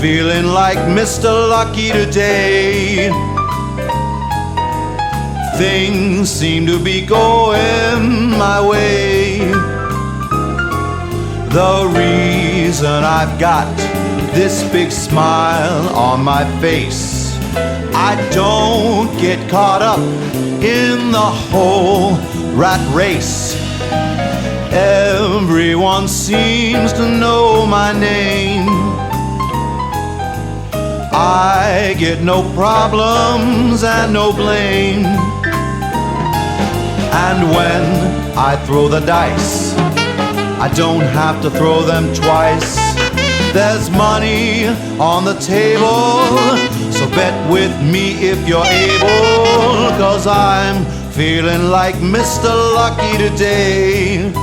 feeling like Mr. Lucky today. Things seem to be going my way. The reason I've got this big smile on my face, I don't get caught up in the whole rat race. Everyone seems to know my name. I get no problems and no blame. And when I throw the dice, I don't have to throw them twice. There's money on the table, so bet with me if you're able, 'cause I'm feeling like Mr. Lucky today.